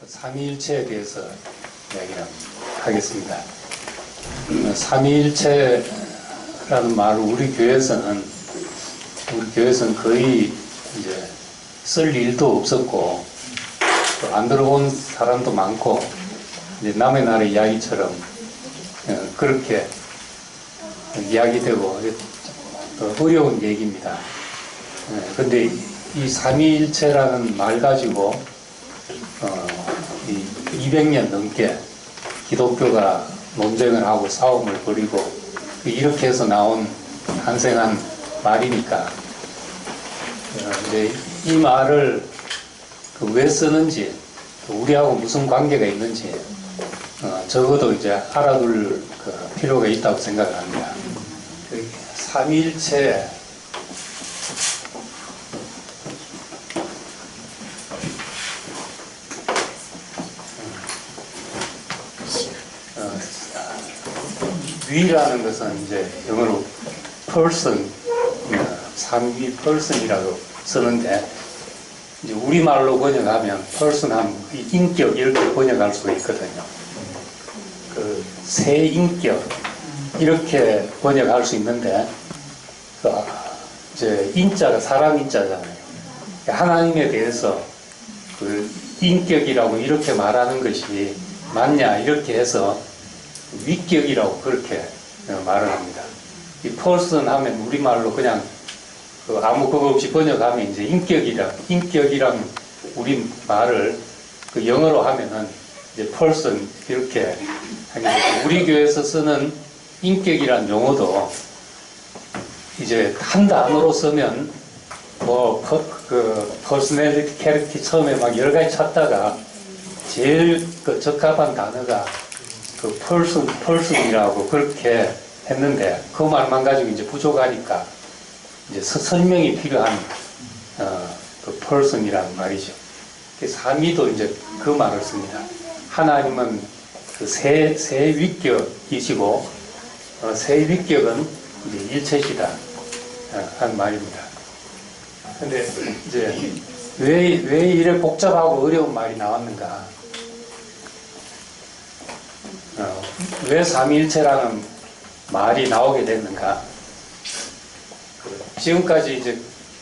삼위일체에 대해서 이야기를 하겠습니다. 삼위일체라는 말을 우리 교회에서는 거의 이제 쓸 일도 없었고 또 안 들어본 사람도 많고 이제 남의 나라 이야기처럼 그렇게 이야기되고 어려운 얘기입니다. 근데 이 삼위일체라는 말 가지고 200년 넘게 기독교가 논쟁을 하고 싸움을 벌이고 이렇게 해서 탄생한 말이니까 이제 이 말을 왜 쓰는지 우리하고 무슨 관계가 있는지 적어도 이제 알아둘 필요가 있다고 생각을 합니다. 삼위일체 위라는 것은 이제 영어로 person, 삼위 person이라고 쓰는데 이제 우리말로 번역하면 person 하면 인격 이렇게 번역할 수가 있거든요. 새 인격 이렇게 번역할 수 있는데 이제 인자가 사람 인자잖아요. 하나님에 대해서 인격이라고 이렇게 말하는 것이 맞냐 이렇게 해서 위격이라고 그렇게 말을 합니다. 이 person 하면 우리말로 그냥 아무 그거 없이 번역하면 이제 인격이랑 우리 말을 영어로 하면은 이제 person 이렇게 하는 우리 교회에서 쓰는 인격이란 용어도 이제 한 단어로 쓰면 personality, character 처음에 막 여러 가지 찾다가 제일 적합한 단어가 person이라고 그렇게 했는데 그 말만 가지고 이제 부족하니까 이제 설명이 필요한 person이라는 말이죠. 삼위도 이제 그 말을 씁니다. 하나님은 새 위격이시고 새 위격은 이제 일체시다 하는 말입니다. 근데 이제 왜 이래 복잡하고 어려운 말이 나왔는가? 왜 삼위일체라는 말이 나오게 됐는가? 지금까지 이제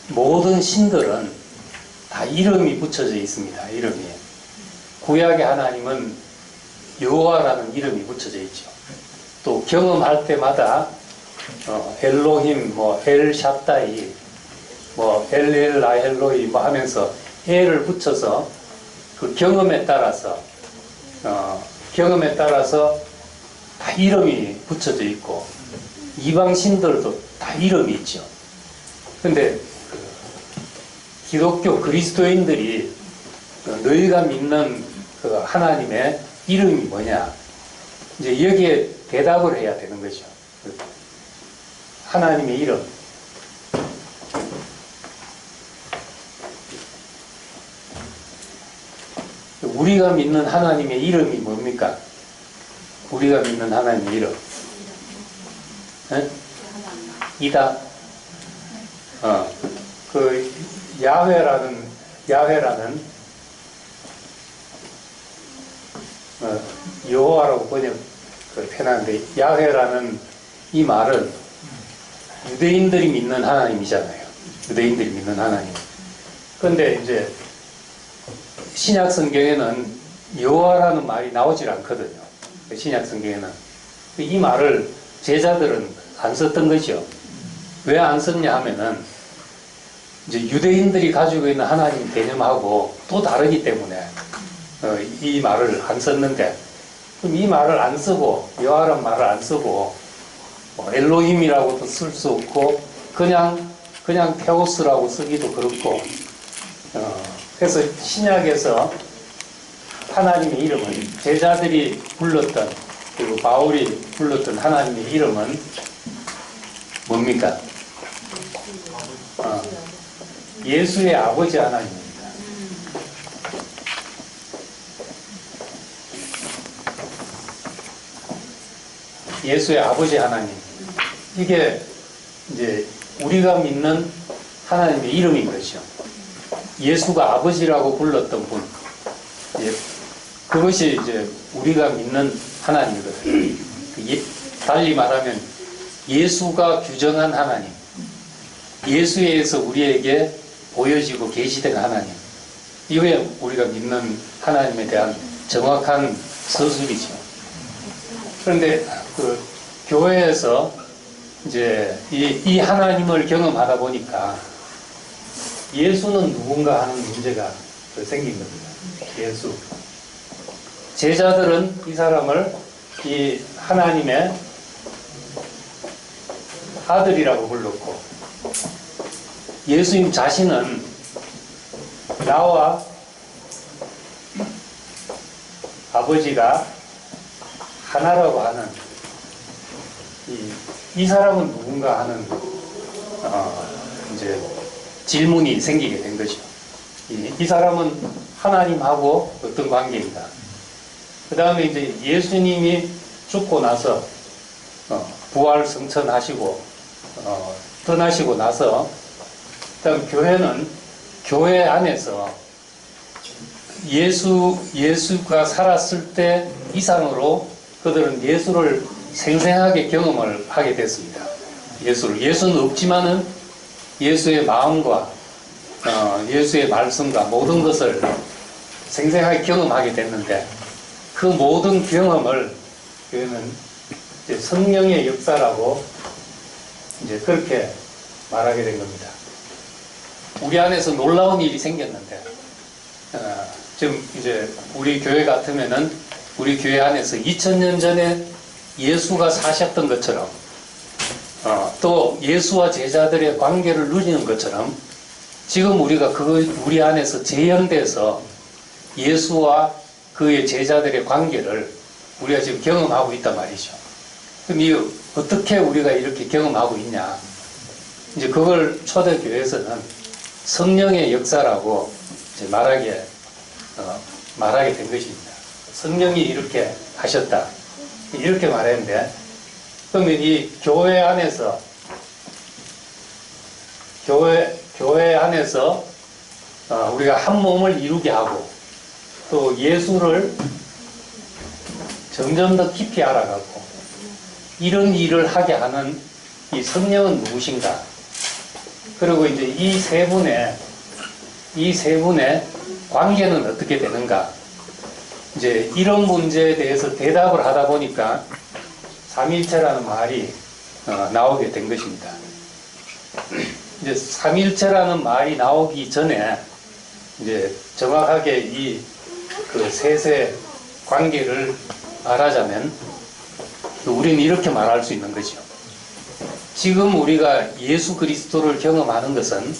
모든 신들은 다 이름이 붙여져 있습니다. 이름이. 구약의 하나님은 여호와라는 이름이 붙여져 있죠. 또 경험할 때마다 엘로힘, 엘 샤다이, 엘엘 라헬로이 하면서 엘을 붙여서 그 경험에 따라서 다 이름이 붙여져 있고 이방 신들도 다 이름이 있죠. 근데 기독교 그리스도인들이 너희가 믿는 하나님의 이름이 뭐냐? 이제 여기에 대답을 해야 되는 거죠. 하나님의 이름. 우리가 믿는 하나님의 이름이 뭡니까? 우리가 믿는 하나님의 이름. 이다. 야훼라는 여호와라고 표현하는데 야훼라는 이 말은 유대인들이 믿는 하나님이잖아요. 유대인들이 믿는 하나님. 그런데 이제 신약 성경에는 여호와라는 말이 나오질 않거든요. 신약 성경에는 이 말을 제자들은 안 썼던 거죠. 왜 안 썼냐 하면은 이제 유대인들이 가지고 있는 하나님 개념하고 또 다르기 때문에 이 말을 안 썼는데 그럼 이 말을 안 쓰고 여호와라는 말을 안 쓰고 엘로힘이라고도 쓸 수 없고 그냥 테오스라고 쓰기도 그렇고 그래서 신약에서 하나님의 이름은 제자들이 불렀던 그리고 바울이 불렀던 하나님의 이름은 뭡니까? 예수의 아버지 하나님입니다. 예수의 아버지 하나님. 이게 이제 우리가 믿는 하나님의 이름인 것이죠. 예수가 아버지라고 불렀던 분, 그것이 이제 우리가 믿는 하나님이거든요. 달리 말하면 예수가 규정한 하나님, 예수에 의해서 우리에게 보여지고 계시된 하나님, 이게 우리가 믿는 하나님에 대한 정확한 서술이죠. 그런데 그 교회에서 이제 이 하나님을 경험하다 보니까 예수는 누군가 하는 문제가 생긴 겁니다. 예수. 제자들은 이 사람을 이 하나님의 아들이라고 불렀고, 예수님 자신은 나와 아버지가 하나라고 하는 이 사람은 누군가 하는 이제 질문이 생기게 된 거죠. 이 사람은 하나님하고 어떤 관계인가? 그 다음에 이제 예수님이 죽고 나서 부활 승천하시고 떠나시고 나서 그다음 교회는 교회 안에서 예수가 살았을 때 이상으로 그들은 예수를 생생하게 경험을 하게 됐습니다. 예수는 없지만은 예수의 마음과 예수의 말씀과 모든 것을 생생하게 경험하게 됐는데, 그 모든 경험을 교회는 이제 성령의 역사라고 이제 그렇게 말하게 된 겁니다. 우리 안에서 놀라운 일이 생겼는데, 지금 이제 우리 교회 같으면은 우리 교회 안에서 2000년 전에 예수가 사셨던 것처럼, 또 예수와 제자들의 관계를 누리는 것처럼, 지금 우리가 우리 안에서 재현돼서 예수와 그의 제자들의 관계를 우리가 지금 경험하고 있단 말이죠. 그럼 어떻게 우리가 이렇게 경험하고 있냐? 이제 그걸 초대교회에서는 성령의 역사라고 이제 말하게 된 것입니다. 성령이 이렇게 하셨다, 이렇게 말했는데, 그러면 이 교회 안에서 우리가 한 몸을 이루게 하고, 또 예수를 점점 더 깊이 알아가고, 이런 일을 하게 하는 이 성령은 무엇인가? 그리고 이제 이 세 분의 관계는 어떻게 되는가? 이제 이런 문제에 대해서 대답을 하다 보니까 삼위일체라는 말이 나오게 된 것입니다. 이제 삼위일체라는 말이 나오기 전에 이제 정확하게 그 셋의 관계를 말하자면, 우리는 이렇게 말할 수 있는 거죠. 지금 우리가 예수 그리스도를 경험하는 것은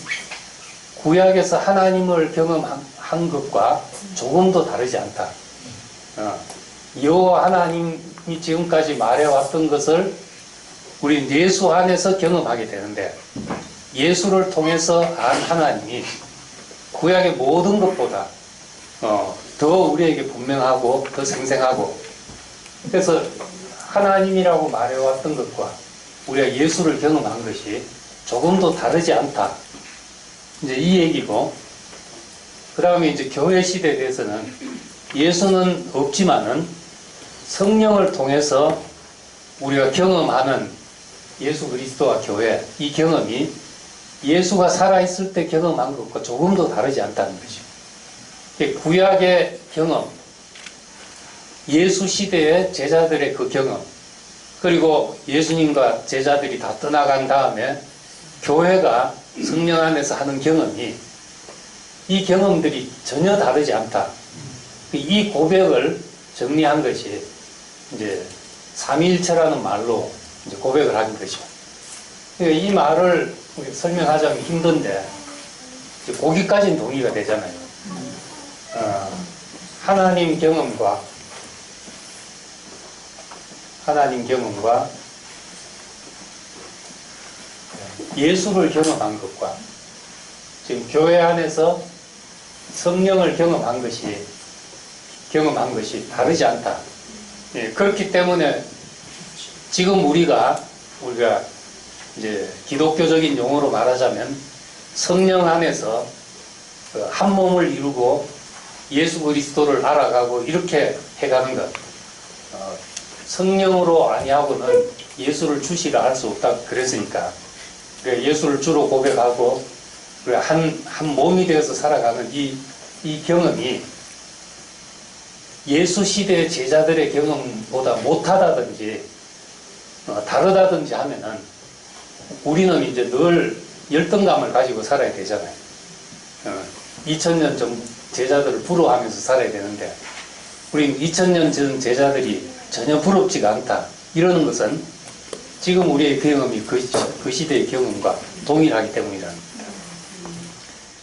구약에서 하나님을 경험한 것과 조금도 다르지 않다. 여호와 하나님이 지금까지 말해왔던 것을 우리는 예수 안에서 경험하게 되는데, 예수를 통해서 안 하나님이 구약의 모든 것보다 더 우리에게 분명하고 더 생생하고, 그래서 하나님이라고 말해왔던 것과 우리가 예수를 경험한 것이 조금도 다르지 않다, 이제 이 얘기고, 그 다음에 이제 교회 시대에 대해서는 예수는 없지만은 성령을 통해서 우리가 경험하는 예수 그리스도와 교회, 이 경험이 예수가 살아있을 때 경험한 것과 조금도 다르지 않다는 거죠. 구약의 경험, 예수 시대의 제자들의 그 경험, 그리고 예수님과 제자들이 다 떠나간 다음에 교회가 성령 안에서 하는 경험이, 이 경험들이 전혀 다르지 않다. 이 고백을 정리한 것이 이제 삼위일체라는 말로 이제 고백을 하는 것이죠. 이 말을 설명하자면 힘든데, 거기까지는 동의가 되잖아요. 하나님 경험과 예수를 경험한 것과 지금 교회 안에서 성령을 경험한 것이 다르지 않다. 그렇기 때문에 지금 우리가 이제 기독교적인 용어로 말하자면 성령 안에서 한 몸을 이루고 예수 그리스도를 알아가고 이렇게 해가는 것. 성령으로 아니하고는 예수를 주시라 할 수 없다 그랬으니까. 그래 예수를 주로 고백하고 그래 한 몸이 되어서 살아가는 이 경험이 예수 시대의 제자들의 경험보다 못하다든지 다르다든지 하면은 우리는 이제 늘 열등감을 가지고 살아야 되잖아요. 2000년 전 제자들을 부러워하면서 살아야 되는데 우린 2000년 전 제자들이 전혀 부럽지가 않다. 이러는 것은 지금 우리의 경험이 그 시대의 경험과 동일하기 때문이라는 겁니다.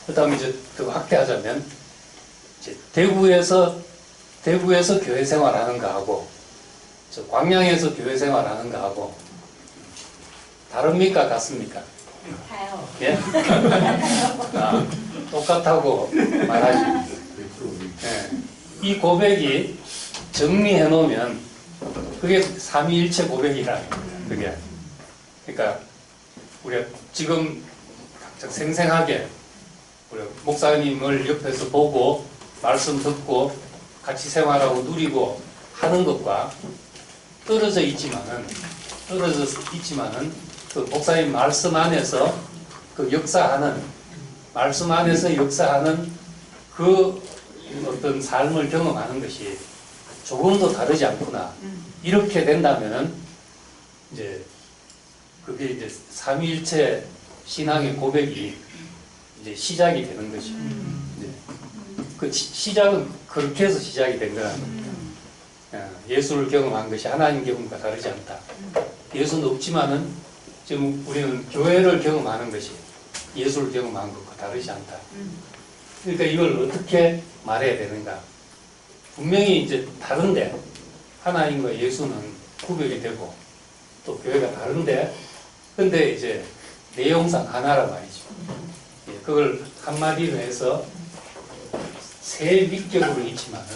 그 다음에 이제 더 확대하자면 이제 대구에서 교회 생활하는 거하고 광양에서 교회 생활하는 거하고 다릅니까? 같습니까? 같아요. 예? 똑같다고 말하지. 예. 이 고백이 정리해 놓으면 그게 삼위일체 고백이라는 겁니다. 그게. 그러니까 우리가 지금 생생하게 우리 목사님을 옆에서 보고 말씀 듣고 같이 생활하고 누리고 하는 것과 떨어져 있지만은 그 목사님 말씀 안에서 그 역사하는 말씀 안에서 역사하는 그 어떤 삶을 경험하는 것이 조금도 다르지 않구나. 이렇게 된다면은 이제 그게 이제 삼위일체 신앙의 고백이 이제 시작이 되는 것이죠. 그 시작은 그렇게 해서 시작이 된 거라는 거예요. 예수를 경험한 것이 하나님 경험과 다르지 않다. 예수는 없지만은 지금 우리는 교회를 경험하는 것이 예수를 경험한 것과 다르지 않다. 그러니까 이걸 어떻게 말해야 되는가? 분명히 이제 다른데 하나님과 예수는 구별이 되고 또 교회가 다른데 근데 이제 내용상 하나란 말이죠. 그걸 한마디로 해서 세 위격으로 있지만은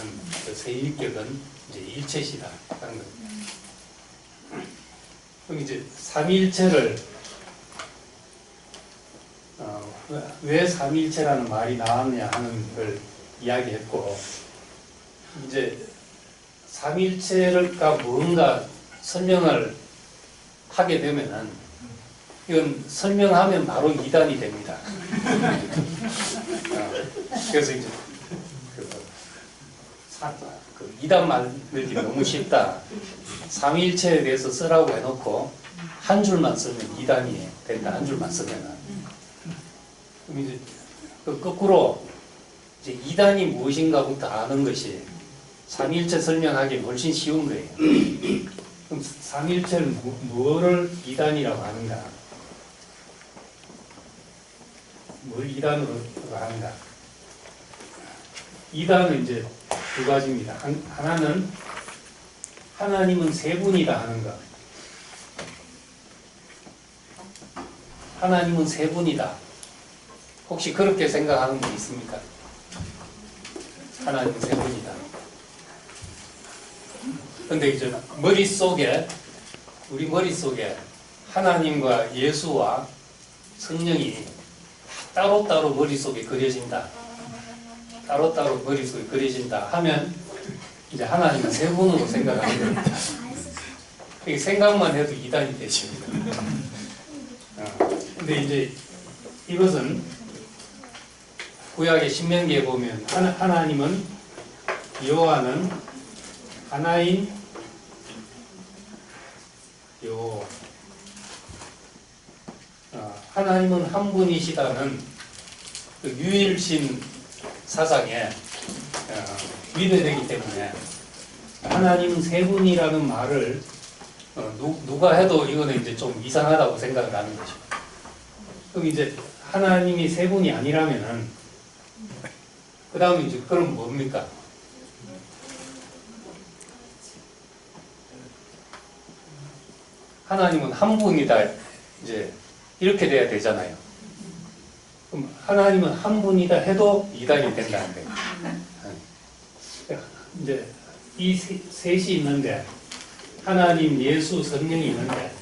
그 세 위격은 이제 일체시다 하는 겁니다. 그럼 이제 삼위일체를 왜 삼위일체라는 말이 나왔냐 하는 걸 이야기했고 이제 삼위일체가 뭔가 설명을 하게 되면은 이건 설명하면 바로 이단이 됩니다. 그래서 이제 그 이단 만들기 너무 쉽다. 삼위일체에 대해서 쓰라고 해놓고 한 줄만 쓰면 이단이 된다. 한 줄만 쓰면은. 그럼 이제 거꾸로 이제 이단이 무엇인가부터 아는 것이 삼위일체 설명하기 훨씬 쉬운 거예요. 그럼 삼위일체를 뭐를 이단이라고 하는가? 뭘 이단으로 하는가? 이단은 이제 두 가지입니다. 하나는 하나님은 세 분이다 하는 것. 하나님은 세 분이다. 혹시 그렇게 생각하는 분 있습니까? 하나님은 세 분이다. 근데 이제 우리 머릿속에 하나님과 예수와 성령이 따로따로 머릿속에 그려진다. 따로따로 머릿속에 그려진다 하면 이제 하나님은 세 분으로 생각하는 겁니다. 생각만 해도 이단이 되십니다. 근데 이제 이것은 구약의 신명기에 보면 하나님은 여호와는 하나인 여호와 하나님은 한 분이시다는 그 유일신 사상에 위배되기 때문에 하나님은 세 분이라는 말을 누가 해도 이거는 이제 좀 이상하다고 생각을 하는 거죠. 그럼 이제 하나님이 세 분이 아니라면은 그 다음에 이제 그럼 뭡니까? 하나님은 한 분이다 이제 이렇게 돼야 되잖아요. 그럼 하나님은 한 분이다 해도 이단이 된다는 거예요. 이제 이 셋이 있는데 하나님, 예수, 성령이 있는데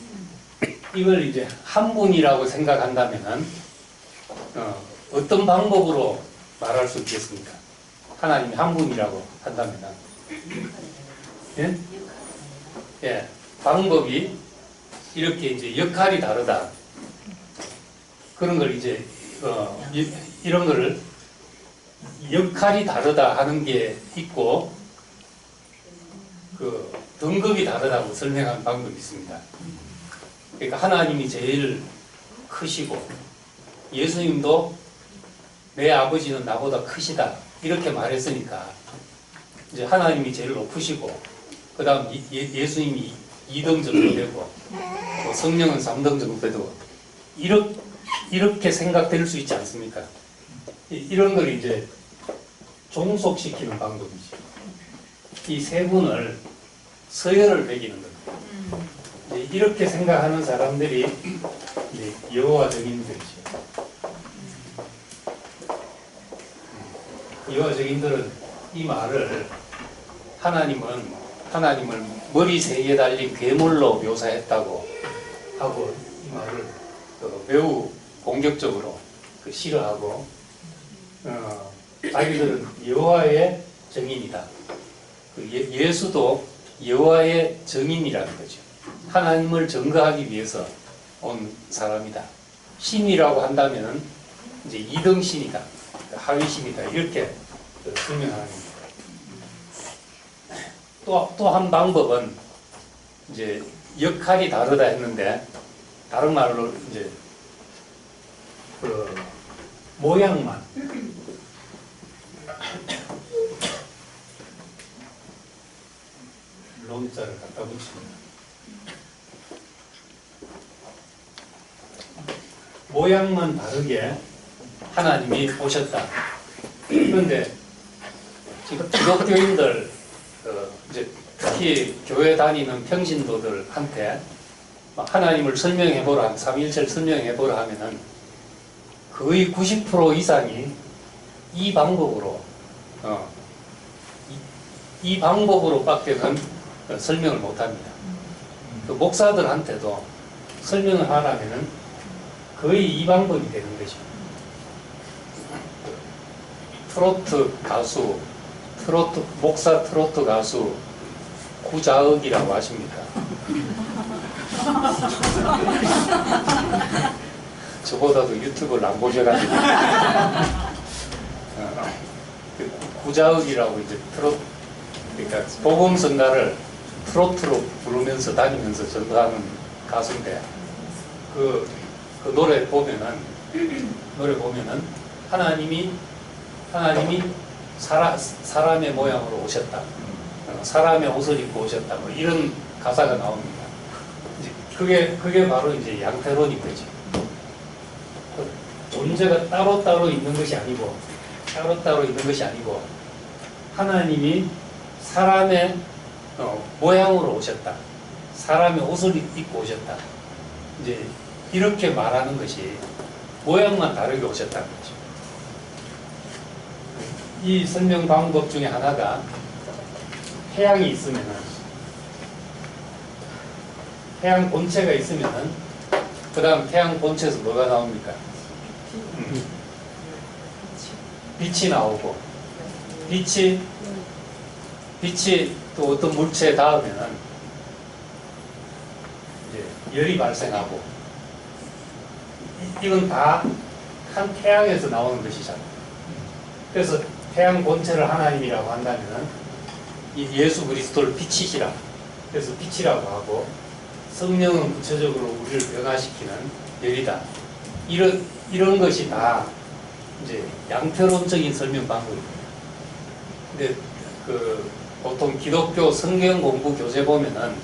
이걸 이제 한 분이라고 생각한다면은 어떤 방법으로 말할 수 있겠습니까? 하나님이 한 분이라고 한다면, 예? 예, 방법이 이렇게 이제 역할이 다르다. 그런 걸 이제, 이런 거를 역할이 다르다 하는 게 있고, 그 등급이 다르다고 설명하는 방법이 있습니다. 그러니까 하나님이 제일 크시고, 예수님도 내 아버지는 나보다 크시다. 이렇게 말했으니까, 이제 하나님이 제일 높으시고, 그 다음 예수님이 2등 정도 되고, 뭐 성령은 3등 정도 되고, 이렇게 생각될 수 있지 않습니까? 이런 걸 이제 종속시키는 방법이죠. 이 세 분을 서열을 매기는 겁니다. 이렇게 생각하는 사람들이 이제 여호와 증인들이죠. 여호와 증인들은 이 말을 하나님을 머리 세 개 달린 괴물로 묘사했다고 하고 이 말을 매우 공격적으로 싫어하고 자기들은 여호와의 증인이다. 예수도 여호와의 증인이라는 거죠. 하나님을 증거하기 위해서 온 사람이다. 신이라고 한다면 이제 2등 신이다, 하위 신이다 이렇게 설명하는 겁니다. 또 한 방법은 이제 역할이 다르다 했는데 다른 말로 이제 그 모양만 롬자를 갖다 붙입니다. 모양만 다르게 하나님이 오셨다. 그런데 지금 기독교인들 이제 특히 교회 다니는 평신도들한테 하나님을 설명해보라, 한 삼위일체를 설명해보라 하면은 거의 90% 이상이 이 방법으로 이 방법으로밖에는 설명을 못합니다. 그 목사들한테도 설명을 하려면은 거의 이 방법이 되는 거죠. 목사 트로트 가수 구자욱이라고 아십니까? 저보다도 유튜브를 안 보셔가지고 구자욱이라고 이제 그러니까 복음성가를 트로트로 부르면서 다니면서 전도하는 가수인데 그 노래 보면은 하나님이 사람의 모양으로 오셨다. 사람의 옷을 입고 오셨다. 뭐 이런 가사가 나옵니다. 이제 그게 바로 이제 양태론인 거죠. 존재가 따로 있는 것이 아니고 하나님이 사람의 모양으로 오셨다. 사람의 옷을 입고 오셨다. 이제 이렇게 말하는 것이 모양만 다르게 오셨다는 거죠. 이 설명 방법 중에 하나가 태양이 있으면은 태양 본체가 있으면은 그 다음 태양 본체에서 뭐가 나옵니까? 빛이 나오고 빛이 또 어떤 물체에 닿으면은 이제 열이 발생하고 이건 다 한 태양에서 나오는 것이잖아요. 그래서 태양 본체를 하나님이라고 한다면은 이 예수 그리스도를 빛이시라. 그래서 빛이라고 하고 성령은 구체적으로 우리를 변화시키는 열이다. 이런 것이 다 이제 양태론적인 설명 방법입니다. 근데 보통 기독교 성경 공부 교재 보면은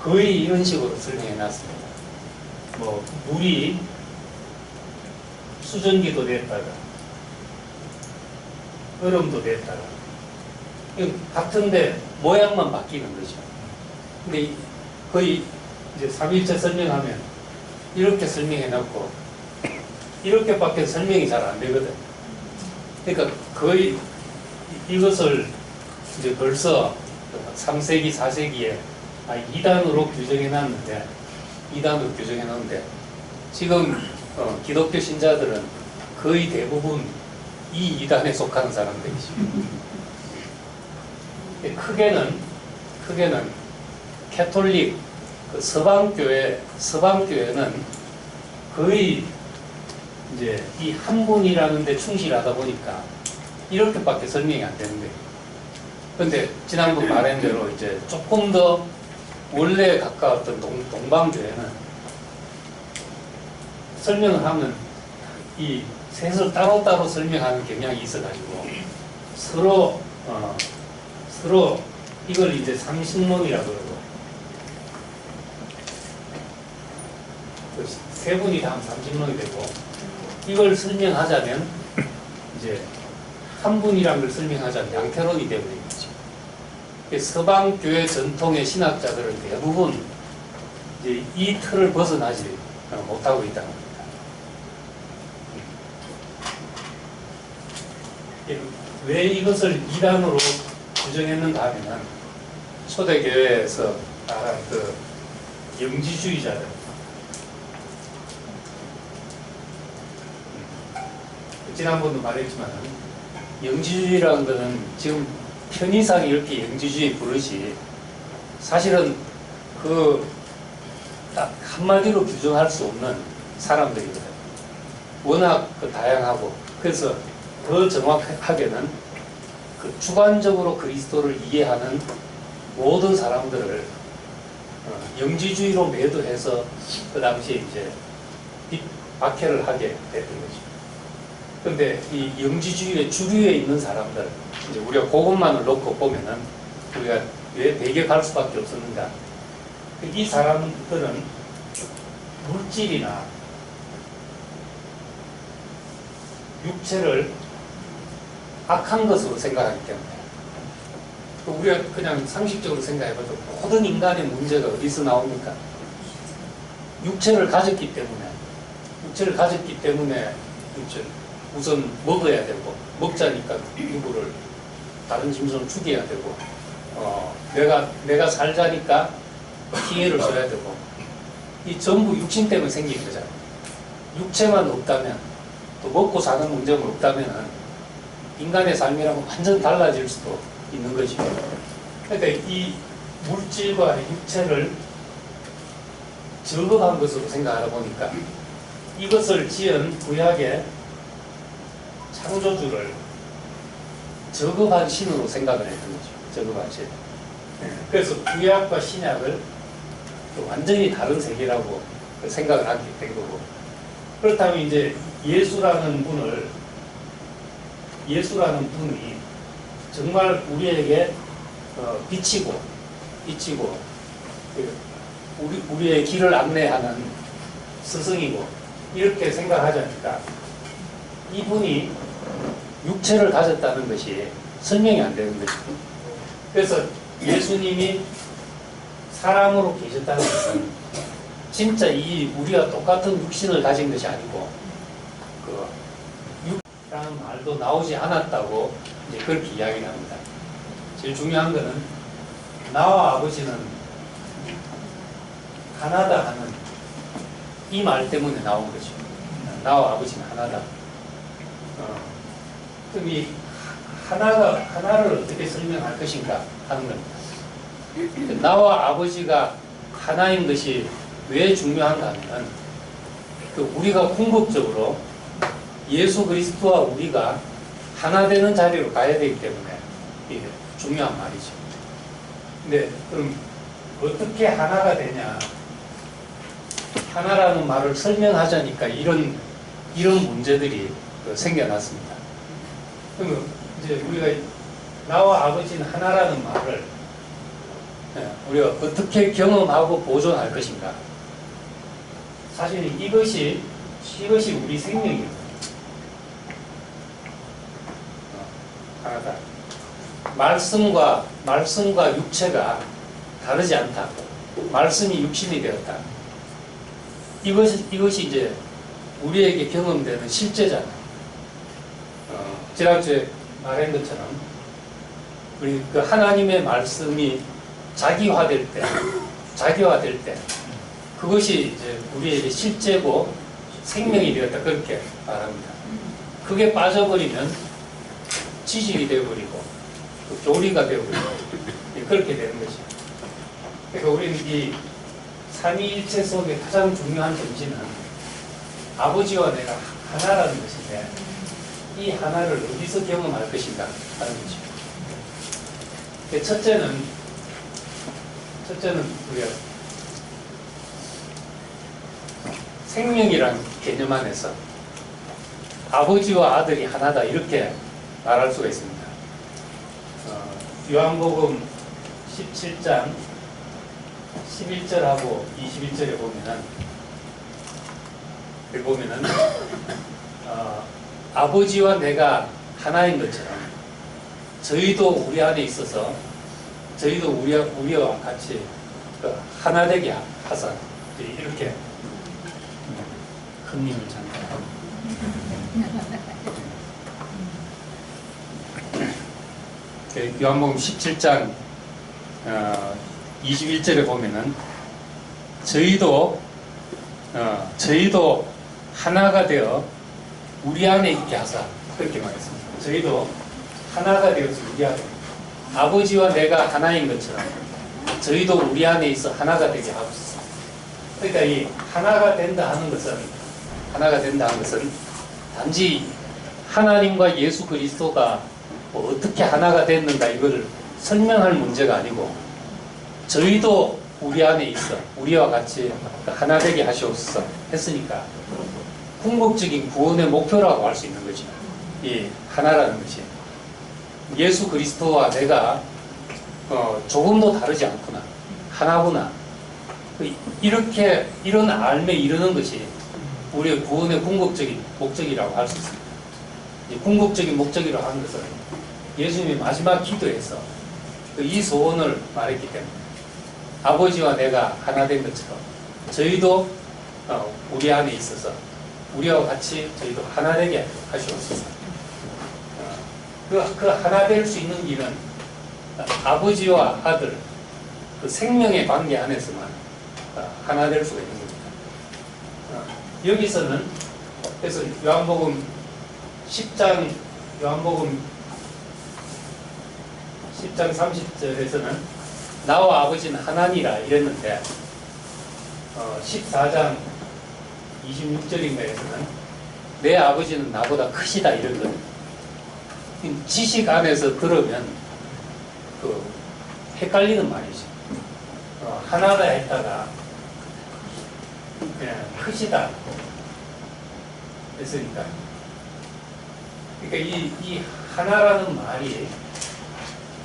거의 이런 식으로 설명해 놨습니다. 뭐 물이 수증기도 됐다가 얼음도 됐다가 같은데 모양만 바뀌는 거죠. 근데 거의 이제 삼위일체 설명하면 이렇게 설명해 놓고 이렇게밖에 설명이 잘 안 되거든. 그러니까 거의 이것을 이제 벌써 3세기, 4세기에 2단으로 규정해 놨는데 지금 기독교 신자들은 거의 대부분 이 이단에 속하는 사람들이죠. 크게는 캐톨릭, 그 서방교회는 거의 이제 이 한 분이라는 데 충실하다 보니까 이렇게밖에 설명이 안 되는 거예요. 근데 지난번 말한 대로 이제 조금 더 원래에 가까웠던 동방교회는 설명을 하면 이 셋을 따로따로 설명하는 경향이 있어가지고 서로 이걸 이제 삼신론이라고 그러고 세 분이 다 삼신론이 되고 이걸 설명하자면 이제 한 분이란 걸 설명하자면 양태론이 되어버린 거죠. 서방교회 전통의 신학자들은 대부분 이제 이 틀을 벗어나지 못하고 있다는 겁니다. 왜 이것을 이단으로 규정했는가 하면은 초대교회에서 그 영지주의자들 지난번도 말했지만 영지주의라는 것은 지금 편의상 이렇게 영지주의 부르지 사실은 그 딱 한마디로 규정할 수 없는 사람들이거든요. 워낙 다양하고 그래서 더 정확하게는 그 주관적으로 그리스도를 이해하는 모든 사람들을 영지주의로 매도해서 그 당시에 이제 박해를 하게 됐던 거죠. 그런데 이 영지주의의 주류에 있는 사람들, 이제 우리가 그것만을 놓고 보면은 우리가 왜 배격할 수밖에 없었는가? 이 사람들은 물질이나 육체를 악한 것으로 생각하기 때문에 우리가 그냥 상식적으로 생각해봐도 모든 인간의 문제가 어디서 나옵니까? 육체를 가졌기 때문에 우선 먹어야 되고 먹자니까 누구를 다른 짐승을 죽여야 되고 내가 살자니까 피해를 줘야 되고 이 전부 육신 때문에 생긴 거잖아요. 육체만 없다면 또 먹고 사는 문제만 없다면 인간의 삶이랑은 완전 달라질 수도 있는 거죠. 그러니까 이 물질과 육체를 저급한 것으로 생각하다 보니까 이것을 지은 구약의 창조주를 저급한 신으로 생각을 했던 거죠. 저급한 신. 그래서 구약과 신약을 완전히 다른 세계라고 생각을 하게 된 거고, 그렇다면 이제 예수라는 분이 정말 우리에게 비치고 우리의 길을 안내하는 스승이고 이렇게 생각하자니까 이분이 육체를 가졌다는 것이 설명이 안 되는 거죠. 그래서 예수님이 사람으로 계셨다는 것은 진짜 우리가 똑같은 육신을 가진 것이 아니고 그 육이라는 말도 나오지 않았다고 이제 그렇게 이야기를 합니다. 제일 중요한 것은 나와 아버지는 하나다 하는 이 말 때문에 나온 거죠. 나와 아버지는 하나다. 그럼 이 하나를 어떻게 설명할 것인가 하는 겁니다. 나와 아버지가 하나인 것이 왜 중요한가 하면 우리가 궁극적으로 예수 그리스도와 우리가 하나 되는 자리로 가야 되기 때문에 이게 중요한 말이죠. 근데 그럼 어떻게 하나가 되냐? 하나라는 말을 설명하자니까 이런 문제들이 생겨났습니다. 그러면 이제 우리가 나와 아버지는 하나라는 말을 우리가 어떻게 경험하고 보존할 것인가? 사실 이것이 우리 생명이에요. 하나다. 말씀과 육체가 다르지 않다. 말씀이 육신이 되었다. 이것이 이제 우리에게 경험되는 실제잖아요. 지난주에 말한 것처럼 우리 그 하나님의 말씀이 자기화될 때 그것이 이제 우리에게 실제고 생명이 되었다 그렇게 말합니다. 그게 빠져버리면 지식이 되어버리고 교리가 되어버리고 그렇게 되는 것이죠. 그러니까 우리는 이 삼위일체 속의 가장 중요한 정신은 아버지와 내가 하나라는 것인데 이 하나를 어디서 경험할 것인가 하는 것이죠. 첫째는 우리가 생명이란 개념 안에서 아버지와 아들이 하나다 이렇게 말할 수가 있습니다. 요한복음 17장 11절하고 21절에 보면은 아버지와 내가 하나인 것처럼 저희도 우리 안에 있어서 저희도 우리와 같이 하나 되게 하사 이렇게 큰 님을 찬양하고 요한복음 17장 21절에 보면은 저희도 하나가 되어 우리 안에 있게 하사 그렇게 말했습니다. 저희도 하나가 되어서 우리 안에 아버지와 내가 하나인 것처럼 저희도 우리 안에 있어 하나가 되게 하옵소서. 그러니까 이 하나가 된다 하는 것은 단지 하나님과 예수 그리스도가 뭐 어떻게 하나가 됐는가 이걸 설명할 문제가 아니고 저희도 우리 안에 있어 우리와 같이 하나 되게 하시옵소서 했으니까 궁극적인 구원의 목표라고 할 수 있는 거죠. 이 하나라는 것이 예수 그리스도와 내가 조금도 다르지 않구나 하나구나 이런 알매 이르는 것이 우리의 구원의 궁극적인 목적이라고 할 수 있습니다. 이 궁극적인 목적이라고 하는 것은 예수님이 마지막 기도에서 이 소원을 말했기 때문에 아버지와 내가 하나 된 것처럼 저희도 우리 안에 있어서 우리와 같이 저희도 하나 되게 하시옵소서. 그 하나 될 수 있는 길은 아버지와 아들 그 생명의 관계 안에서만 하나 될 수가 있는 겁니다. 여기서는 그래서 요한복음 10장 30절에서는 나와 아버지는 하나니라 이랬는데 14장 26절인가에서는 내 아버지는 나보다 크시다 이런 거예요. 지식 안에서 들으면 헷갈리는 말이죠. 하나다 했다가 그냥 크시다 했으니까 그러니까 이 하나라는 말이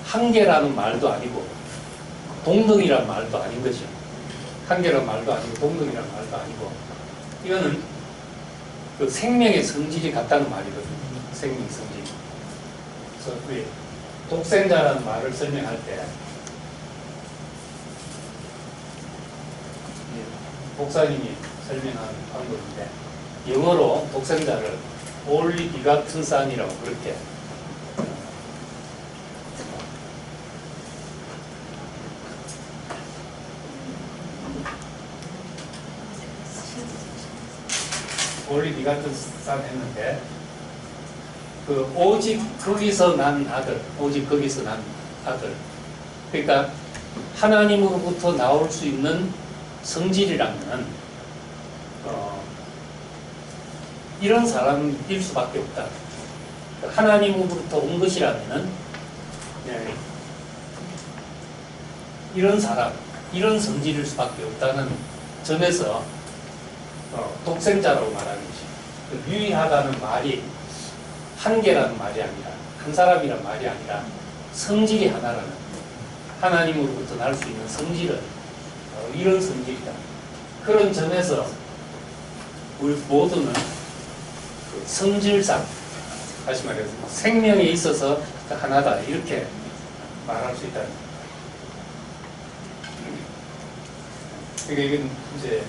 한계라는 말도 아니고 동등이란 말도 아닌 거죠. 한계란 말도 아니고 동등이란 말도 아니고 이거는 그 생명의 성질이 같다는 말이거든요. 생명의 성질. 그래서 우리 독생자라는 말을 설명할 때 목사님이 설명한 방법인데 영어로 독생자를 only begotten son이라고 그렇게 only begotten son 했는데 그 오직 거기서 난 아들 그러니까 하나님으로부터 나올 수 있는 성질이라면 이런 사람일 수밖에 없다. 하나님으로부터 온 것이라면 이런 사람, 이런 성질일 수밖에 없다는 점에서 독생자라고 말하는 것이 유일하다는 말이 한계라는 말이 아니라 한 사람이란 말이 아니라 성질이 하나라는 하나님으로부터 날 수 있는 성질은 이런 성질이다. 그런 점에서 우리 모두는 그 성질상 다시 말해서 생명에 있어서 하나다 이렇게 말할 수 있다. 그러니까 이건 이제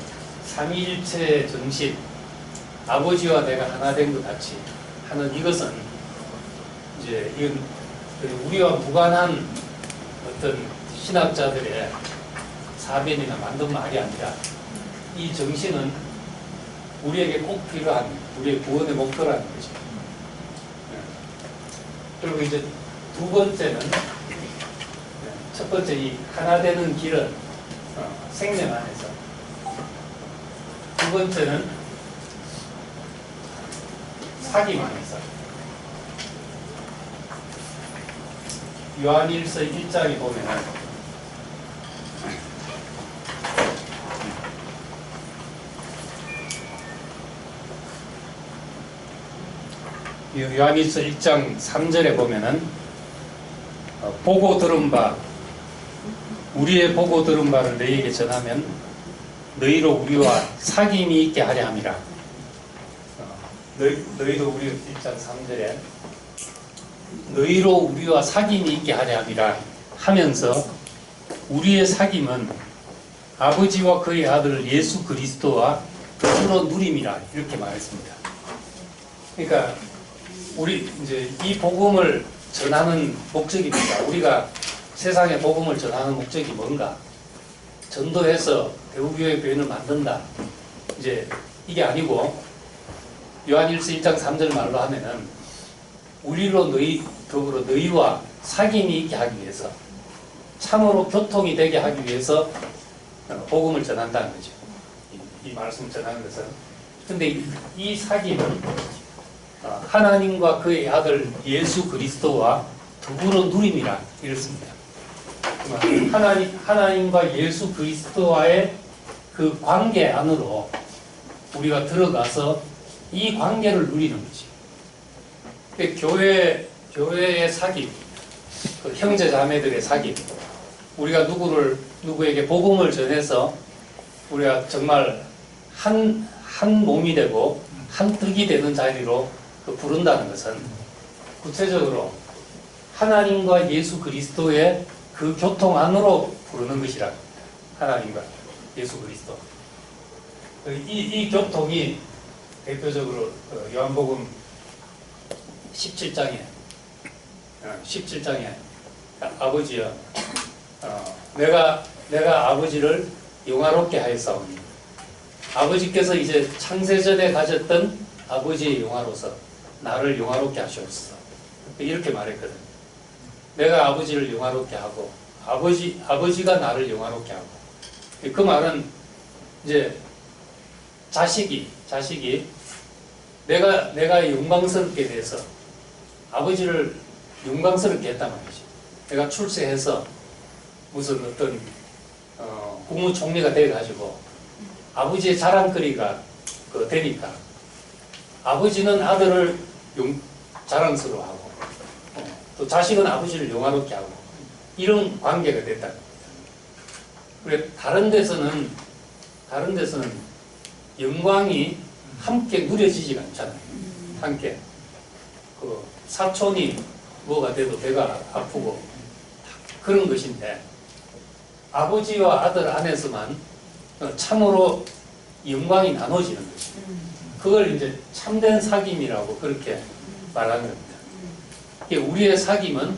삼위일체 정신 아버지와 내가 하나 된 것 같이 하는 이것은 이제 이건 우리와 무관한 어떤 신학자들의 사변이나 만든 말이 아니라 이 정신은 우리에게 꼭 필요한 우리의 구원의 목표라는 거죠. 그리고 이제 두 번째는, 첫 번째 이 하나 되는 길은 생명 안에서, 두 번째는 사귐 안에서. 요한일서 1장에 보면은 요한일서 1장 3절에 보면은 보고 들은 바, 우리의 보고 들은 바를 너희에게 전하면 너희로 우리와 사귐이 있게 하려 함이라. 너희도 우리 1장 3절에 너희로 우리와 사귐이 있게 하려 함이라 하면서 우리의 사귐은 아버지와 그의 아들 예수 그리스도와 더불어 누림이라 이렇게 말했습니다. 그러니까 우리 이제 이 복음을 전하는 목적입니다. 우리가 세상에 복음을 전하는 목적이 뭔가? 전도해서 대우교회 교회를 만든다. 이제 이게 아니고 요한일서 1장 3절 말로 하면은 우리로 더불어 너희와 사귐이 있게 하기 위해서, 참으로 교통이 되게 하기 위해서 복음을 전한다는 거죠. 이 말씀을 전하는 것은. 근데 이 사귐은 하나님과 그의 아들 예수 그리스도와 더불어 누림이라 이렇습니다. 하나님과 예수 그리스도와의 그 관계 안으로 우리가 들어가서 이 관계를 누리는 거지. 교회의 사귐, 그 형제 자매들의 사귐, 우리가 누구에게 복음을 전해서 우리가 정말 한 몸이 되고 한 떡이 되는 자리로 부른다는 것은 구체적으로 하나님과 예수 그리스도의 그 교통 안으로 부르는 것이라. 하나님과 예수 그리스도. 이 교통이 대표적으로 요한복음 17장에 아버지여, 내가 아버지를 영화롭게 하였사오니, 아버지께서 이제 창세전에 가졌던 아버지의 영화로서 나를 영화롭게 하시옵소서, 이렇게 말했거든. 내가 아버지를 영화롭게 하고 아버지가 나를 영화롭게 하고. 그 말은 이제 자식이 내가 영광스럽게 돼서 아버지를 영광스럽게 했단 말이지. 내가 출세해서 무슨 어떤 국무총리가 돼가지고 아버지의 자랑거리가 되니까 아버지는 아들을 자랑스러워하고 또 자식은 아버지를 영화롭게 하고, 이런 관계가 됐다는 겁니다. 그래 다른 데서는 영광이 함께 누려지지가 않잖아요. 함께 그 사촌이 뭐가 돼도 배가 아프고 그런 것인데, 아버지와 아들 안에서만 참으로 영광이 나눠지는 것이. 그걸 이제 참된 사귐이라고 그렇게 말하는 겁니다. 우리의 사귐은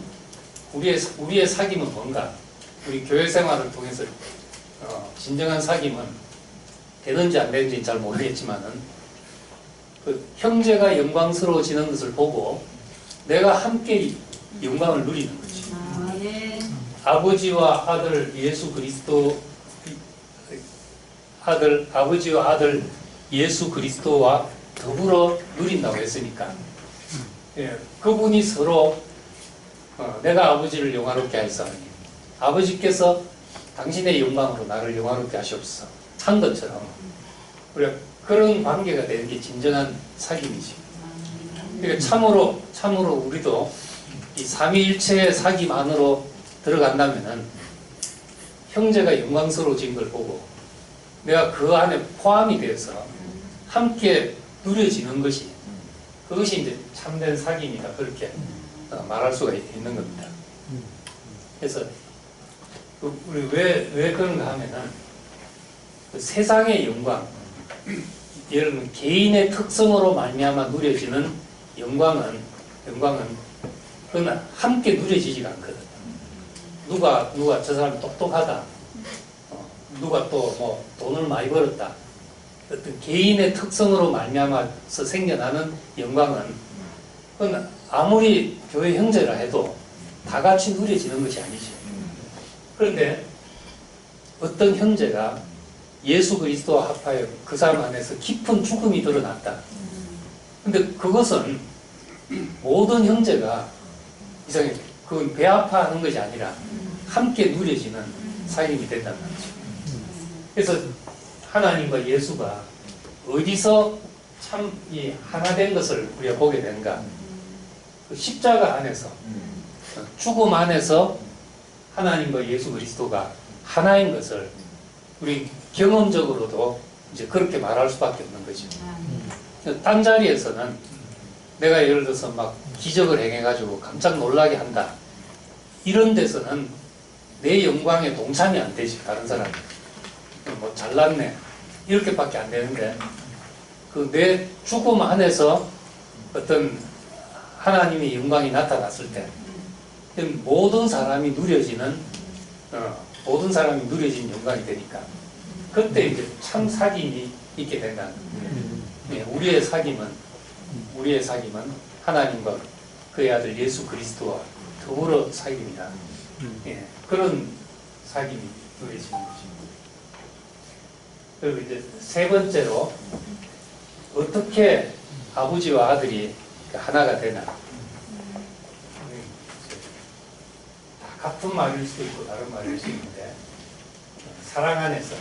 뭔가? 우리 교회 생활을 통해서 진정한 사귐은 되는지 안 되는지는 잘 모르겠지만은 그 형제가 영광스러워지는 것을 보고 내가 함께 영광을 누리는 거지. 아버지와 아들 예수 그리스도, 아버지와 아들 예수 그리스도와 더불어 누린다고 했으니까, 그분이 서로 내가 아버지를 영화롭게 하였사오니 아버지께서 당신의 영광으로 나를 영화롭게 하시옵소서 한 것처럼, 우리가 그런 관계가 되는 게 진정한 사귐이지. 그러니까 참으로 우리도 이 삼위일체의 사귐 안으로 들어간다면은 형제가 영광스러워진 걸 보고 내가 그 안에 포함이 되어서 함께 누려지는 것이, 그것이 이제 참된 사귐이다, 그렇게 말할 수가 있는 겁니다. 그래서 우리 왜 그런가 하면은 그 세상의 영광, 예를 들면 개인의 특성으로 말미암아 누려지는 영광은 그건 함께 누려지지가 않거든. 누가 저 사람이 똑똑하다, 누가 또 뭐 돈을 많이 벌었다, 어떤 개인의 특성으로 말미암아서 생겨나는 영광은 그건 아무리 교회 형제라 해도 다 같이 누려지는 것이 아니죠. 그런데 어떤 형제가 예수 그리스도와 합하여 그 사람 안에서 깊은 죽음이 드러났다. 근데 그것은 모든 형제가 이상해. 그건 배 아파하는 것이 아니라 함께 누려지는 사귐이 된다는 거죠. 그래서 하나님과 예수가 어디서 참 이 하나 된 것을 우리가 보게 되는가? 그 십자가 안에서, 죽음 안에서 하나님과 예수 그리스도가 하나인 것을 우리 경험적으로도 이제 그렇게 말할 수밖에 없는 거죠. 딴 자리에서는 내가 예를 들어서 막 기적을 행해가지고 깜짝 놀라게 한다. 이런 데서는 내 영광에 동참이 안 되지, 다른 사람이. 뭐 잘났네. 이렇게밖에 안 되는데, 그 내 죽음 안에서 어떤 하나님의 영광이 나타났을 때, 모든 사람이 누려지는, 모든 사람이 누려진 영광이 되니까, 그때 이제 참 사귐이 있게 된다는 거예요. 우리의 사귐은 하나님과 그의 아들 예수 그리스도와 더불어 사귐이다. 그런 사귐이 누려지는 것입니다. 그리고 이제 세 번째로 어떻게 아버지와 아들이 하나가 되나. 다 같은 말일 수도 있고 다른 말일 수 있는데, 사랑 안에서.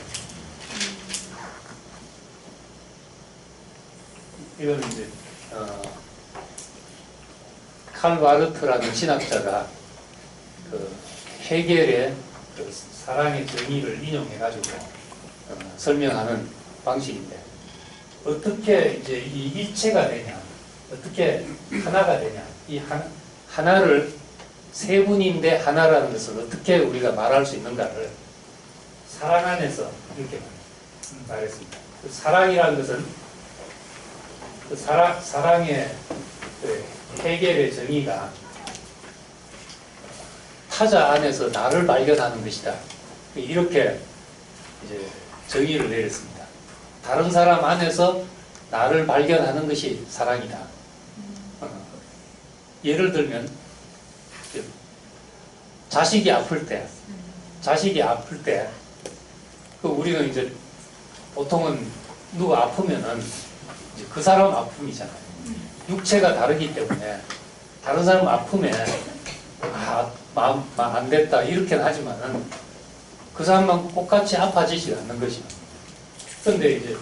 이건 이제 칼 바르트라는 신학자가 그 헤겔의 그 사랑의 정의를 인용해가지고 설명하는 방식인데, 어떻게 이제 이 일체가 되냐, 어떻게 하나가 되냐, 이 하나를 세 분인데 하나라는 것을 어떻게 우리가 말할 수 있는가를 사랑 안에서 이렇게 말했습니다. 그 사랑이라는 것은 그 사랑의 그 헤겔의 정의가 타자 안에서 나를 발견하는 것이다. 이렇게 이제 정의를 내렸습니다. 다른 사람 안에서 나를 발견하는 것이 사랑이다. 예를 들면 자식이 아플 때 그 우리는 이제 보통은 누가 아프면은 이제 그 사람 아픔이잖아요. 육체가 다르기 때문에 다른 사람 아프면 마음 안 됐다 이렇게는 하지만은 그 사람만 똑같이 아파지지 않는 것이죠. 그런데 이제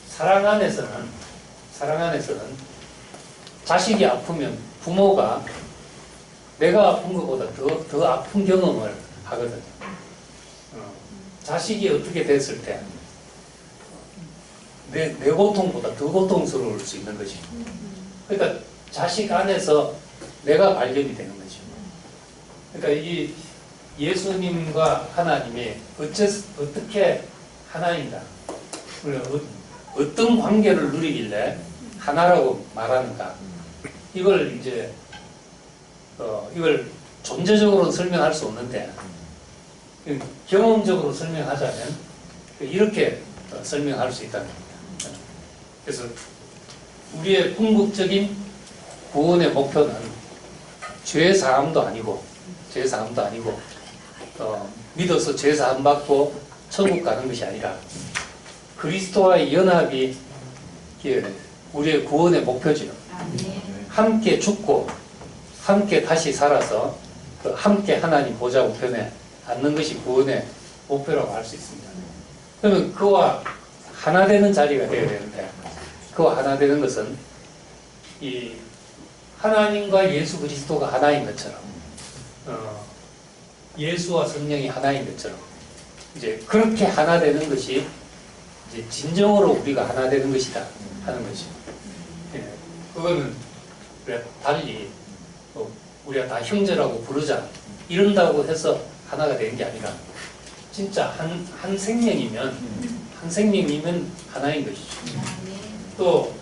사랑 안에서는 자식이 아프면 부모가 내가 아픈 것보다 더 아픈 경험을 하거든요. 자식이 어떻게 됐을 때 내 고통보다 더 고통스러울 수 있는 거지. 그러니까 자식 안에서 내가 발견이 되는 거죠. 그러니까 이 예수님과 하나님이 어떻게 하나인가, 어떤 관계를 누리길래 하나라고 말하는가, 이걸 이제 이걸 존재적으로 설명할 수 없는데 경험적으로 설명하자면 이렇게 설명할 수 있다는 겁니다. 그래서 우리의 궁극적인 구원의 목표는 죄 사함도 아니고 믿어서 죄 사함 받고 천국 가는 것이 아니라 그리스도와의 연합이 우리의 구원의 목표죠. 함께 죽고 함께 다시 살아서 함께 하나님 보좌 우편에 앉는 것이 구원의 목표라고 할 수 있습니다. 그러면 그와 하나 되는 자리가 되어야 되는데, 그와 하나 되는 것은 이 하나님과 예수 그리스도가 하나인 것처럼, 예수와 성령이 하나인 것처럼 이제 그렇게 하나 되는 것이 이제 진정으로 우리가 하나 되는 것이다 하는 것이죠. 그거는 달리 우리가 다 형제라고 부르자 이런다고 해서 하나가 되는 게 아니라 진짜 한 생명이면 하나인 것이죠. 또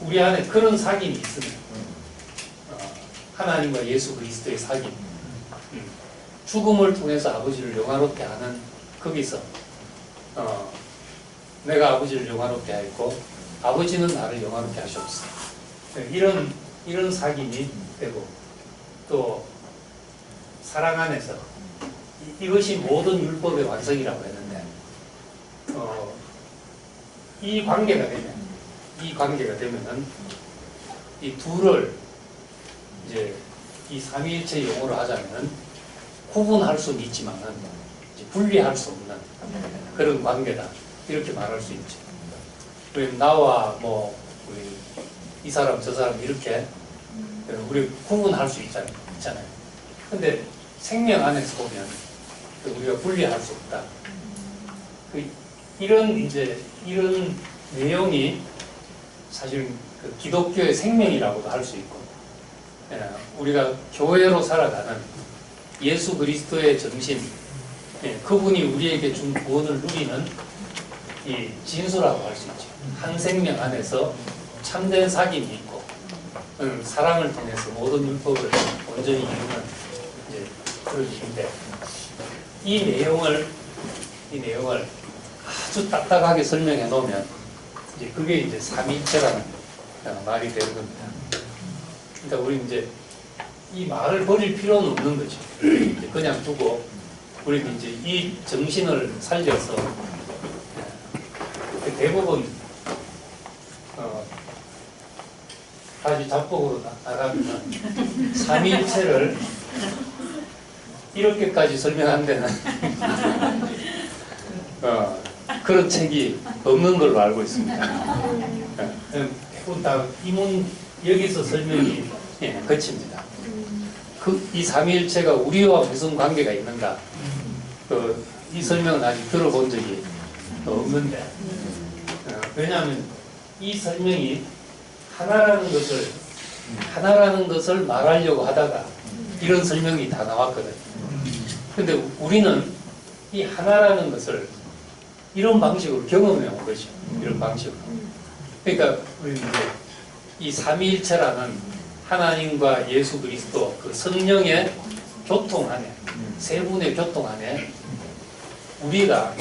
우리 안에 그런 사귐이 있으면 하나님과 예수 그리스도의 사귐, 죽음을 통해서 아버지를 영화롭게 하는 거기서 내가 아버지를 영화롭게 하였고 아버지는 나를 영화롭게 하셨어. 이런 이런 사귐이 되고 또 사랑 안에서 이것이 모든 율법의 완성이라고 했는데 이 관계가 되면은 이 둘을 이제 이 삼위일체 용어로 하자면은 구분할 수는 있지만은 이제 분리할 수 없는 그런 관계다 이렇게 말할 수 있죠. 우리 나와 뭐 우리 이 사람 저 사람 이렇게 우리 구분할 수 있잖아요. 근데 생명 안에서 보면 우리가 분리할 수 없다. 이런 내용이 사실 그 기독교의 생명이라고도 할 수 있고, 우리가 교회로 살아가는 예수 그리스도의 정신, 그분이 우리에게 준 구원을 누리는 이 진수라고 할 수 있죠. 한 생명 안에서 참된 사귐이 있고, 사랑을 통해서 모든 율법을 온전히 이루는 이제 그런 일인데, 이 내용을 아주 딱딱하게 설명해 놓으면 이제 그게 이제 삼위일체라는 말이 되는 겁니다. 그러니까 우리 이제 이 말을 버릴 필요는 없는 거죠. 그냥 두고 우리는 이제 이 정신을 살려서 대부분 다시 잡곡으로 나가면 삼위일체를 이렇게까지 설명한 데는 그런 책이 없는 걸로 알고 있습니다. 대부분 다 여기서 설명이 거칩니다. 이 삼위일체가 우리와 무슨 관계가 있는가? 이 설명은 아직 들어본 적이 없는데, 왜냐하면 이 설명이 하나라는 것을 말하려고 하다가 이런 설명이 다 나왔거든요. 근데 우리는 이 하나라는 것을 이런 방식으로 경험해 온 거죠. 이런 방식으로. 그러니까 우리는 이제 이 삼위일체라는 하나님과 예수 그리스도 그 성령의 교통 안에, 세 분의 교통 안에 우리가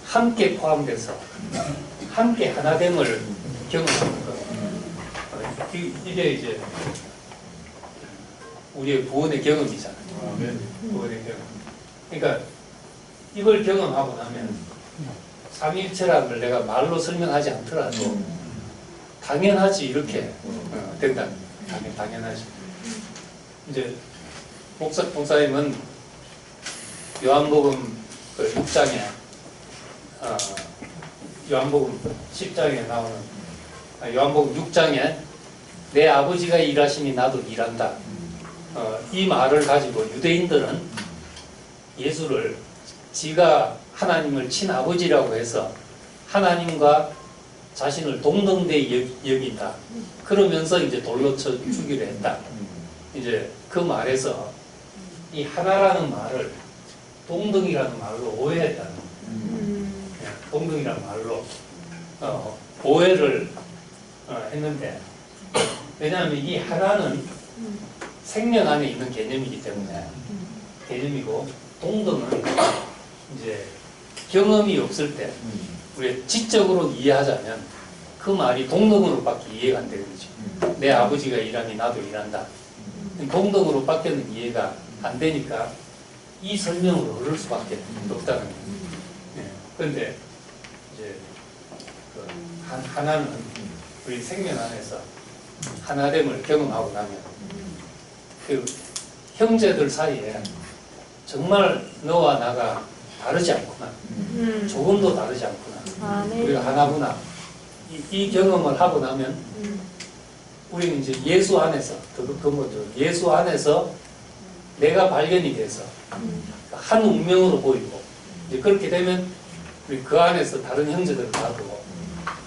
함께 포함돼서 함께 하나됨을 경험하는 거예요. 이게 이제 우리의 구원의 경험이잖아요. 구원의 경험. 그러니까 이걸 경험하고 나면 삼위일체라는 걸 내가 말로 설명하지 않더라도 당연하지 이렇게 된다. 당연하지. 이제 목사님은 요한복음 6장에 요한복음 10장에 나오는 요한복음 6장에 내 아버지가 일하시니 나도 일한다. 이 말을 가지고 유대인들은 예수를 지가 하나님을 친아버지라고 해서 하나님과 자신을 동등되이 여긴다. 그러면서 이제 돌로 쳐 죽이려 했다. 이제 그 말에서 이 하나라는 말을 동등이라는 말로 오해했다는 동등이라는 말로 오해를 했는데, 왜냐하면 이 하나는 생명 안에 있는 개념이기 때문에 개념이고, 동등은 이제 경험이 없을 때 우리가 지적으로 이해하자면 그 말이 동등으로밖에 이해가 안 되는 거죠. 내 아버지가 일하니 나도 일한다. 동등으로밖에는 이해가 안 되니까 이 설명으로 얻을 수밖에 없다는 거예요. 그런데 이제 하나는 우리 생명 안에서 하나됨을 경험하고 나면 그 형제들 사이에 정말 너와 나가 다르지 않구나. 조금도 다르지 않구나. 우리가 하나구나. 이 경험을 하고 나면 우리는 이제 예수 안에서, 더 근본적으로 예수 안에서 내가 발견이 돼서 한 운명으로 보이고, 이제 그렇게 되면 우리 그 안에서 다른 형제들을 봐도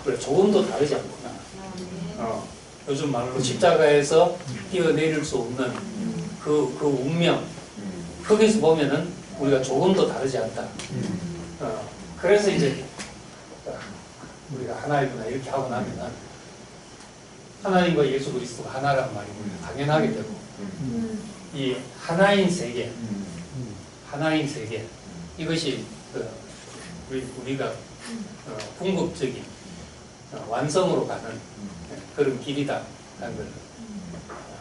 그래 조금도 다르지 않구나. 요즘 말로 십자가에서 뛰어내릴 수 없는 그 운명, 거기서 보면은 우리가 조금도 다르지 않다. 그래서 이제 우리가 하나이구나 이렇게 하고 나면은 하나님과 예수 그리스도가 하나라는 말이 우리가 당연하게 되고, 이 하나인 세계, 이것이 우리가 궁극적인 완성으로 가는 그런 길이다 하는 걸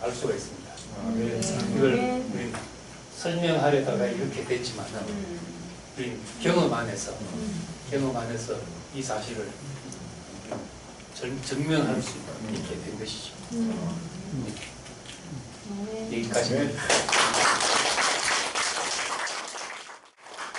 알 수가 있습니다. 네. 이걸 우리 설명하려다가 이렇게 됐지만 우리 경험 안에서 이 사실을 증명할 수 있게 된 것이죠. 여기까지.